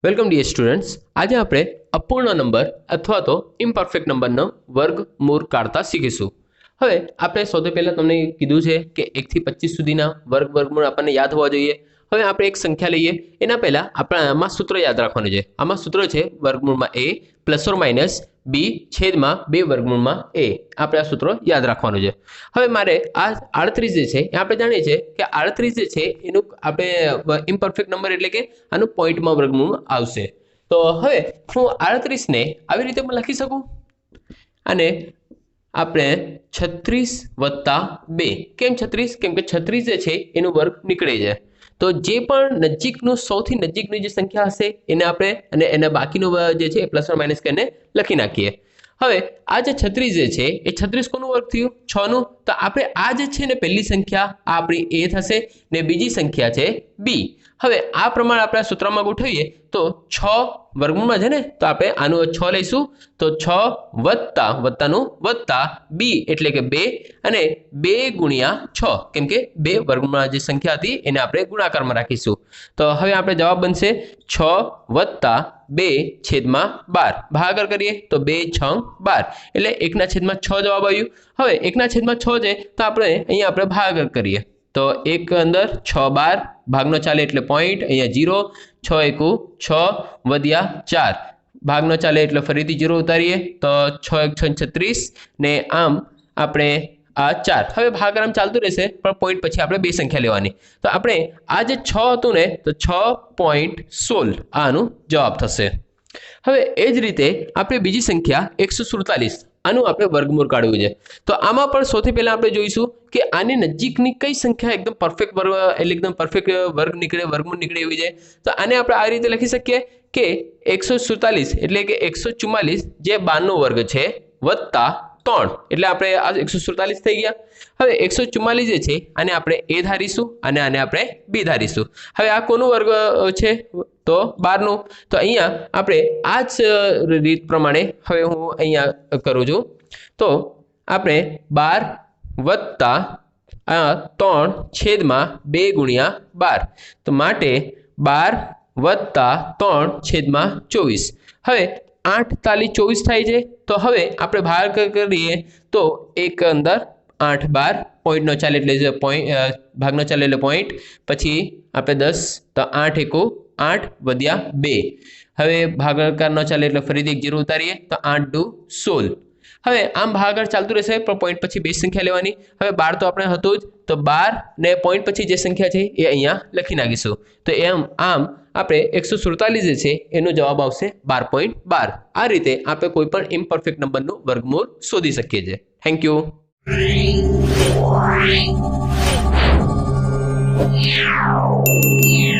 Welcome dear students. આજે આપણે અપૂર્ણ નંબર અથવા તો ઇમ્પરફેક્ટ નંબરનો વર્ગમૂળ કાઢતા શીખીશું. હવે આપણે સૌથી પહેલાં તમને કીધું છે કે 1 થી 25 સુધીના વર્ગમૂળ આપણને યાદ હોવા જોઈએ. હવે આપણે એક સંખ્યા લઈએ એના પહેલાં આપણે આમાં સૂત્ર યાદ રાખવાનું છે. આમાં સૂત્ર છે વર્ગમૂળમાં a plus or minus b છેદમાં 2 વર્ગમૂળમાં a. આપણે આ સૂત્ર યાદ રાખવાનું છે. હવે મારે આ 38 જે છે એ આપણે જાણીએ છીએ કે 38 જે છે એનું આપણે ઇમ્પરફેક્ટ નંબર એટલે કે આનું પોઈન્ટમાં વર્ગમૂળ આવશે. તો હવે હું 38 ને આવી રીતે પણ લખી શકું અને આપણે 36 વત્તા 2. કેમ 36? કેમ કે 36 જે છે એનું વર્ગ નીકળે છે. તો જે પણ નજીકનું સૌથી નજીકની જે સંખ્યા હશે એને આપણે અને એના બાકીનું જે છે પ્લસ ઓર માઇનસ કરીને લખી નાખીએ. હવે આ જે 36 જે છે એ 36 કોનું વર્ગ થયું? 6 નું. તો આપણે આ જે છે ને પહેલી સંખ્યા આ આપણી a થશે ને બીજી સંખ્યા છે b. હવે આ પ્રમાણે આપણે સૂત્રમાં ગોઠવીએ તો 6 વર્ગમૂળમાં છે ને તો આપણે આનું 6 લઈશું તો 6 વત્તા વત્તાનું વત્તા b એટલે કે 2 અને 2 ગુણ્યા 6 કેમ કે 2 વર્ગમૂળમાં જે સંખ્યા હતી એને આપણે ગુણાકારમાં રાખીશું. તો હવે આપણે જવાબ બનશે 6 વત્તા 2 છેદમાં 12. ભાગાકાર કરીએ તો 2 6 12 એટલે 1/6 જવાબ આવ્યું. હવે 1/6 છે તો આપણે અહીંયા આપણે ભાગાકાર કરીએ તો 1 અંદર 6 12 ભાગનો ચાલે એટલે પોઈન્ટ, અહીંયા 0 6 એકુ 6 વધ્યા 4 ભાગનો ચાલે એટલે ફરીથી 0 ઉતારીએ તો 6 1 6 36 ને આમ આપણે આ 4. હવે ભાગાકાર આમ ચાલતું રહેશે પણ પોઈન્ટ પછી આપણે બે સંખ્યા લેવાની. તો આપણે આ જે 6 હતું ને તો 6.16 આનું જવાબ થશે. હવે એ જ રીતે આપણે બીજી સંખ્યા 147 આનું આપણે વર્ગમૂળ કાઢવું છે. તો આમાં પણ સૌથી પહેલા આપણે જોઈશું કે આની નજીકની કઈ સંખ્યા એકદમ પરફેક્ટ વર્ગ એટલે એકદમ પરફેક્ટ વર્ગ નીકળે વર્ગમૂળ નીકળે એવી છે. તો આને આપણે આ રીતે લખી શકીએ કે 147 એટલે કે 144 જે 12 નો વર્ગ છે વત્તા 3 એટલે આપણે આ 147 થઈ ગયા. હવે 144 જે છે આને આપણે a ધારીશું અને આને આપણે b ધારીશું. હવે આ કોનો વર્ગ છે? તો 12 નું. તો અહીંયા આપણે આ જ રીત પ્રમાણે હવે હું અહીંયા કરું છું. તો આપણે 12 વત્તા 3 છેદમાં 2 ગુણ્યા 12 તો માટે 12 વત્તા 3 છેદમાં 24. હવે 8 તાલી 24 થાય છે. તો હવે આપણે ભાગાકાર કરીએ તો 1 અંદર 8 12 પોઈન્ટ નો ચાલે એટલે ભાગનો ચાલે એટલે પોઈન્ટ, પછી આપણે 10 તો 8 એકુ 8 વધ્યા 2. હવે ભાગાકાર ન ચાલે એટલે ફરીથી 0 ઉતારીએ તો 8 2 16. હવે આમ ભાગાકાર ચાલતું રહેશે પણ પોઈન્ટ પછી બે સંખ્યા લેવાની. હવે 12 તો આપણે હતું જ તો 12 ને પોઈન્ટ પછી જે સંખ્યા છે એ અહીંયા લખી નાખીશું. તો આમ આપણે 147 જે છે એનો જવાબ આવશે 12.12. આ રીતે આપણે કોઈ પણ ઇમ્પરફેક્ટ નંબરનું વર્ગમૂળ શોધી શકીએ છીએ. Thank you. Yeah.